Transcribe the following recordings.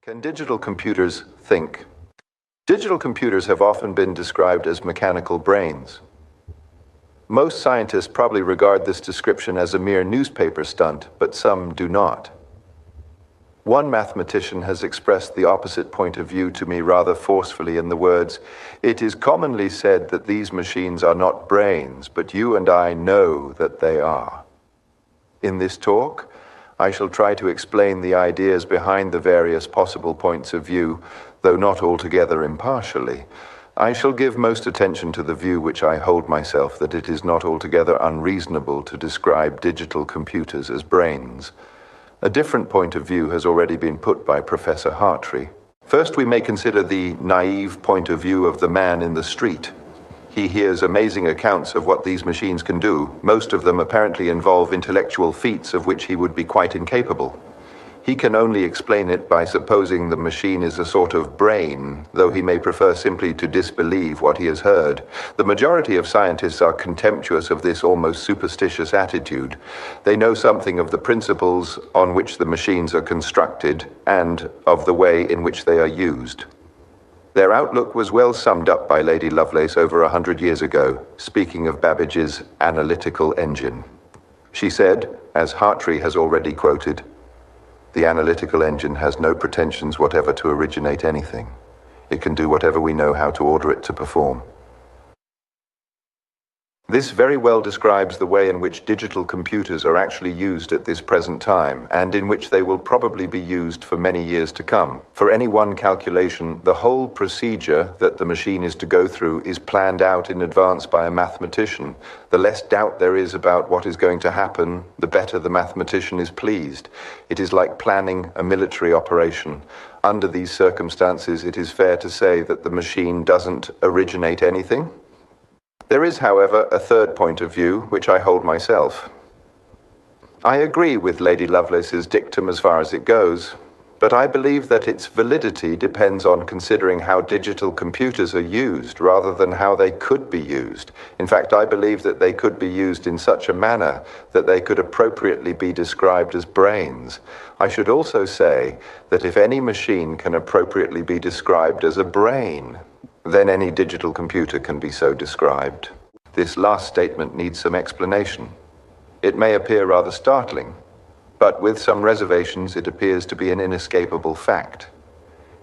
Can digital computers think? Digital computers have often been described as mechanical brains. Most scientists probably regard this description as a mere newspaper stunt, but some do not. One mathematician has expressed the opposite point of view to me rather forcefully in the words, "It is commonly said that these machines are not brains, but you and I know that they are." In this talk, I shall try to explain the ideas behind the various possible points of view, though not altogether impartially. I shall give most attention to the view which I hold myself, that it is not altogether unreasonable to describe digital computers as brains. A different point of view has already been put by Professor Hartree. First, we may consider the naive point of view of the man in the street. He hears amazing accounts of what these machines can do. Most of them apparently involve intellectual feats of which he would be quite incapable. He can only explain it by supposing the machine is a sort of brain, though he may prefer simply to disbelieve what he has heard. The majority of scientists are contemptuous of this almost superstitious attitude. They know something of the principles on which the machines are constructed and of the way in which they are used. Their outlook was well summed up by Lady Lovelace over 100 years ago, speaking of Babbage's analytical engine. She said, as Hartree has already quoted, "The analytical engine has no pretensions whatever to originate anything. It can do whatever we know how to order it to perform." This very well describes the way in which digital computers are actually used at this present time, and in which they will probably be used for many years to come. For any one calculation, the whole procedure that the machine is to go through is planned out in advance by a mathematician. The less doubt there is about what is going to happen, the better the mathematician is pleased. It is like planning a military operation. Under these circumstances, it is fair to say that the machine doesn't originate anything. There is, however, a third point of view, which I hold myself. I agree with Lady Lovelace's dictum as far as it goes, but I believe that its validity depends on considering how digital computers are used rather than how they could be used. In fact, I believe that they could be used in such a manner that they could appropriately be described as brains. I should also say that if any machine can appropriately be described as a brain, then any digital computer can be so described. This last statement needs some explanation. It may appear rather startling, but with some reservations it appears to be an inescapable fact.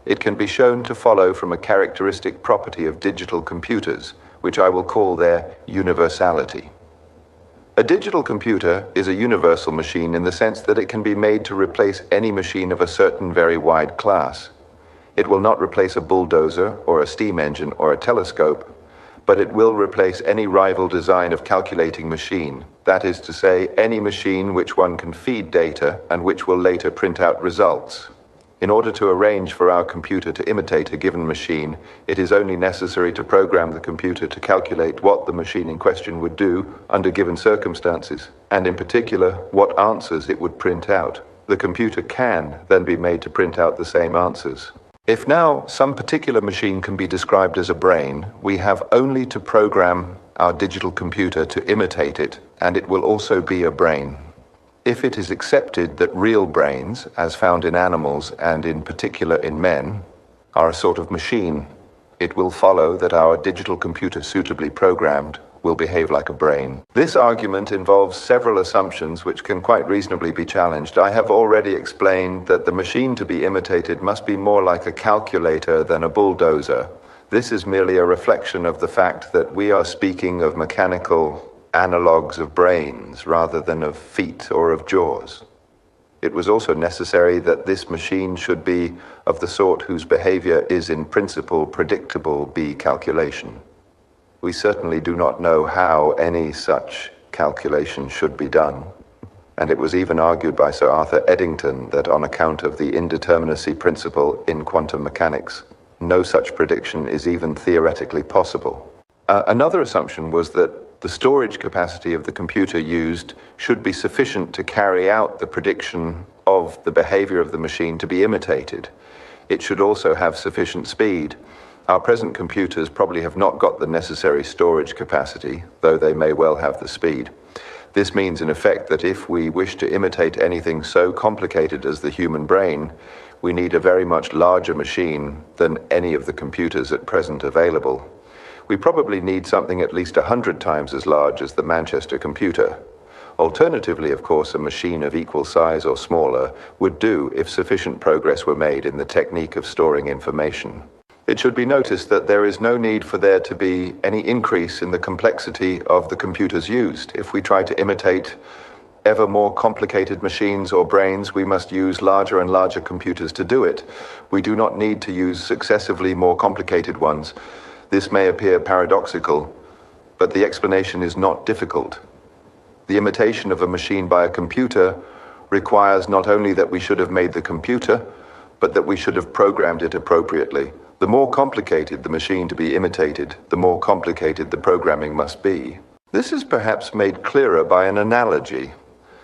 It can be shown to follow from a characteristic property of digital computers, which I will call their universality. A digital computer is a universal machine in the sense that it can be made to replace any machine of a certain very wide class. It will not replace a bulldozer or a steam engine or a telescope, but it will replace any rival design of calculating machine. That is to say, any machine which one can feed data and which will later print out results. In order to arrange for our computer to imitate a given machine, it is only necessary to program the computer to calculate what the machine in question would do under given circumstances, and in particular, what answers it would print out. The computer can then be made to print out the same answers. If now some particular machine can be described as a brain, we have only to program our digital computer to imitate it, and it will also be a brain. If it is accepted that real brains, as found in animals and in particular in men, are a sort of machine, it will follow that our digital computer suitably programmed will behave like a brain. This argument involves several assumptions which can quite reasonably be challenged. I have already explained that the machine to be imitated must be more like a calculator than a bulldozer. This is merely a reflection of the fact that we are speaking of mechanical analogues of brains rather than of feet or of jaws. It was also necessary that this machine should be of the sort whose behavior is in principle predictable by calculation. We certainly do not know how any such calculation should be done, and it was even argued by Sir Arthur Eddington that on account of the indeterminacy principle in quantum mechanics, no such prediction is even theoretically possible. Another assumption was that the storage capacity of the computer used should be sufficient to carry out the prediction of the behavior of the machine to be imitated. It should also have sufficient speed. Our present computers probably have not got the necessary storage capacity, though they may well have the speed. This means, in effect, that if we wish to imitate anything so complicated as the human brain, we need a very much larger machine than any of the computers at present available. We probably need something at least 100 times as large as the Manchester computer. Alternatively, of course, a machine of equal size or smaller would do if sufficient progress were made in the technique of storing information. It should be noticed that there is no need for there to be any increase in the complexity of the computers used. If we try to imitate ever more complicated machines or brains, we must use larger and larger computers to do it. We do not need to use successively more complicated ones. This may appear paradoxical, but the explanation is not difficult. The imitation of a machine by a computer requires not only that we should have made the computer, but that we should have programmed it appropriately. The more complicated the machine to be imitated, the more complicated the programming must be. This is perhaps made clearer by an analogy.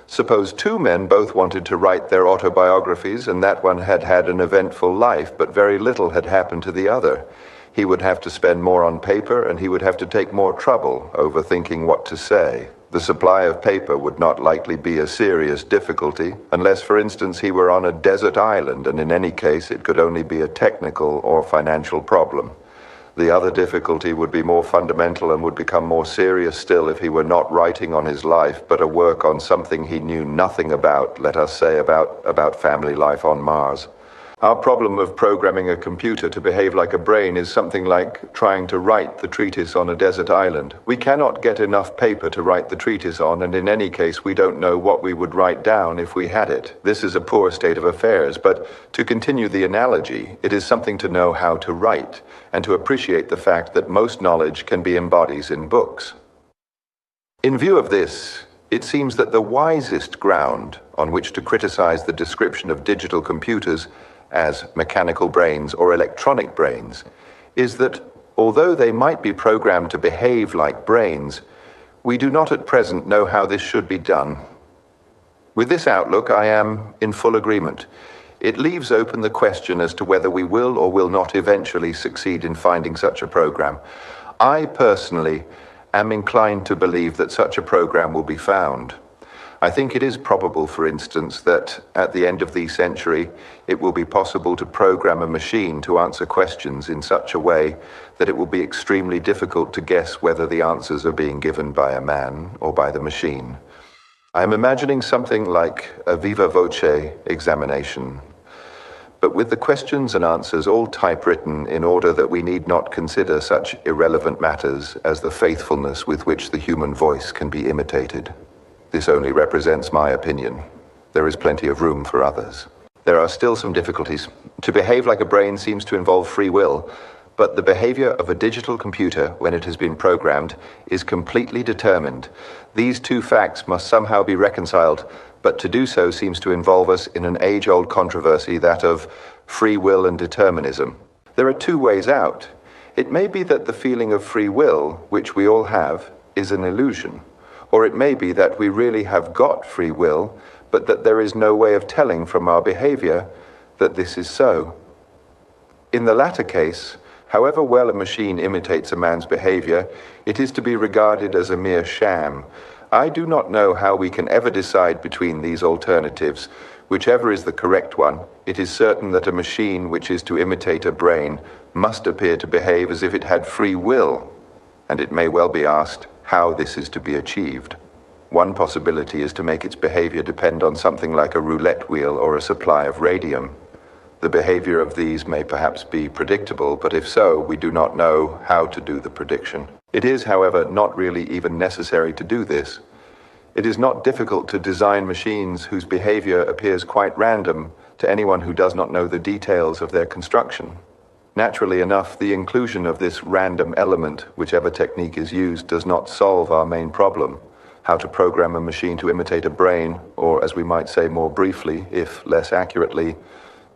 Suppose two men both wanted to write their autobiographies, and that one had had an eventful life, but very little had happened to the other. He would have to spend more on paper, and he would have to take more trouble over thinking what to say. The supply of paper would not likely be a serious difficulty, unless, for instance, he were on a desert island, and in any case it could only be a technical or financial problem. The other difficulty would be more fundamental and would become more serious still if he were not writing on his life, but a work on something he knew nothing about, let us say about family life on Mars. Our problem of programming a computer to behave like a brain is something like trying to write the treatise on a desert island. We cannot get enough paper to write the treatise on, and in any case we don't know what we would write down if we had it. This is a poor state of affairs, but to continue the analogy, it is something to know how to write, and to appreciate the fact that most knowledge can be embodied in books. In view of this, it seems that the wisest ground on which to criticize the description of digital computers as mechanical brains or electronic brains is that, although they might be programmed to behave like brains, we do not at present know how this should be done. With this outlook, I am in full agreement. It leaves open the question as to whether we will or will not eventually succeed in finding such a program. I personally am inclined to believe that such a program will be found. I think it is probable, for instance, that at the end of the century, it will be possible to program a machine to answer questions in such a way that it will be extremely difficult to guess whether the answers are being given by a man or by the machine. I'm imagining something like a viva voce examination, but with the questions and answers all typewritten in order that we need not consider such irrelevant matters as the faithfulness with which the human voice can be imitated. This only represents my opinion. There is plenty of room for others. There are still some difficulties. To behave like a brain seems to involve free will, but the behavior of a digital computer, when it has been programmed, is completely determined. These two facts must somehow be reconciled, but to do so seems to involve us in an age-old controversy, that of free will and determinism. There are two ways out. It may be that the feeling of free will, which we all have, is an illusion. Or it may be that we really have got free will, but that there is no way of telling from our behavior that this is so. In the latter case, however well a machine imitates a man's behavior, it is to be regarded as a mere sham. I do not know how we can ever decide between these alternatives. Whichever is the correct one, it is certain that a machine which is to imitate a brain must appear to behave as if it had free will, and it may well be asked how this is to be achieved. One possibility is to make its behavior depend on something like a roulette wheel or a supply of radium. The behavior of these may perhaps be predictable, but if so, we do not know how to do the prediction. It is, however, not really even necessary to do this. It is not difficult to design machines whose behavior appears quite random to anyone who does not know the details of their construction. Naturally enough, the inclusion of this random element, whichever technique is used, does not solve our main problem: how to program a machine to imitate a brain, or as we might say more briefly, if less accurately,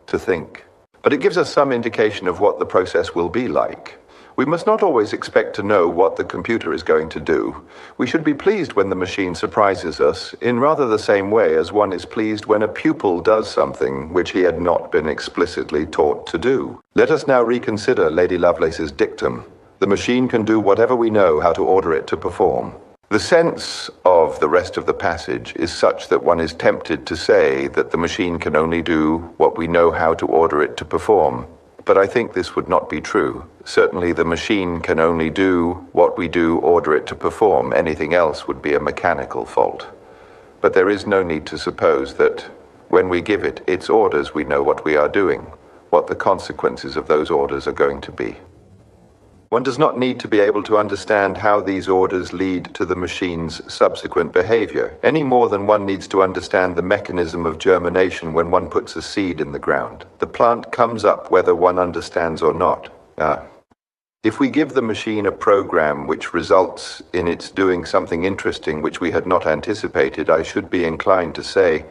to think. But it gives us some indication of what the process will be like. We must not always expect to know what the computer is going to do. We should be pleased when the machine surprises us, in rather the same way as one is pleased when a pupil does something which he had not been explicitly taught to do. Let us now reconsider Lady Lovelace's dictum: the machine can do whatever we know how to order it to perform. The sense of the rest of the passage is such that one is tempted to say that the machine can only do what we know how to order it to perform. But I think this would not be true. Certainly the machine can only do what we do order it to perform. Anything else would be a mechanical fault. But there is no need to suppose that when we give it its orders, we know what we are doing, what the consequences of those orders are going to be. One does not need to be able to understand how these orders lead to the machine's subsequent behavior, any more than one needs to understand the mechanism of germination when one puts a seed in the ground. The plant comes up whether one understands or not. If we give the machine a program which results in its doing something interesting which we had not anticipated, I should be inclined to say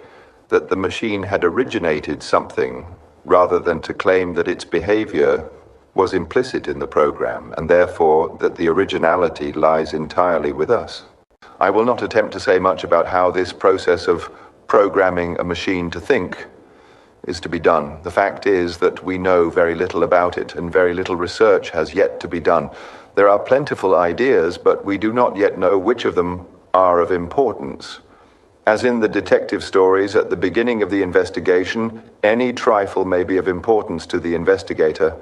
that the machine had originated something rather than to claim that its behavior was implicit in the program, and therefore that the originality lies entirely with us. I will not attempt to say much about how this process of programming a machine to think is to be done. The fact is that we know very little about it, and very little research has yet to be done. There are plentiful ideas, but we do not yet know which of them are of importance. As in the detective stories at the beginning of the investigation, any trifle may be of importance to the investigator.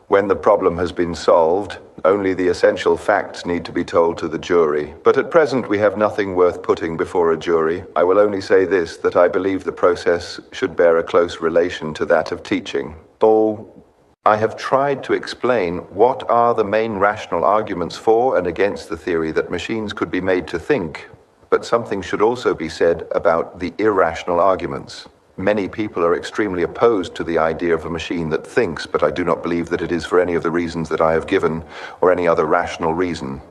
When the problem has been solved, only the essential facts need to be told to the jury. But at present, we have nothing worth putting before a jury. I will only say this, that I believe the process should bear a close relation to that of teaching. Though I have tried to explain what are the main rational arguments for and against the theory that machines could be made to think, but something should also be said about the irrational arguments. Many people are extremely opposed to the idea of a machine that thinks, but I do not believe that it is for any of the reasons that I have given or any other rational reason,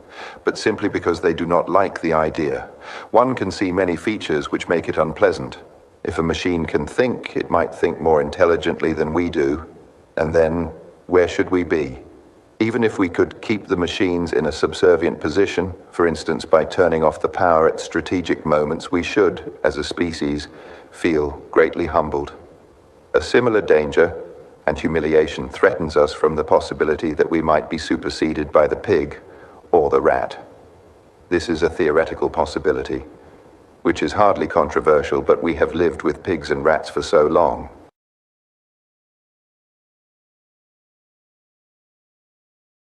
but simply because they do not like the idea. One can see many features which make it unpleasant. If a machine can think, it might think more intelligently than we do, and then where should we be? Even if we could keep the machines in a subservient position, for instance by turning off the power at strategic moments, we should, as a species, feel greatly humbled. A similar danger and humiliation threatens us from the possibility that we might be superseded by the pig or the rat. This is a theoretical possibility, which is hardly controversial, but we have lived with pigs and rats for so long.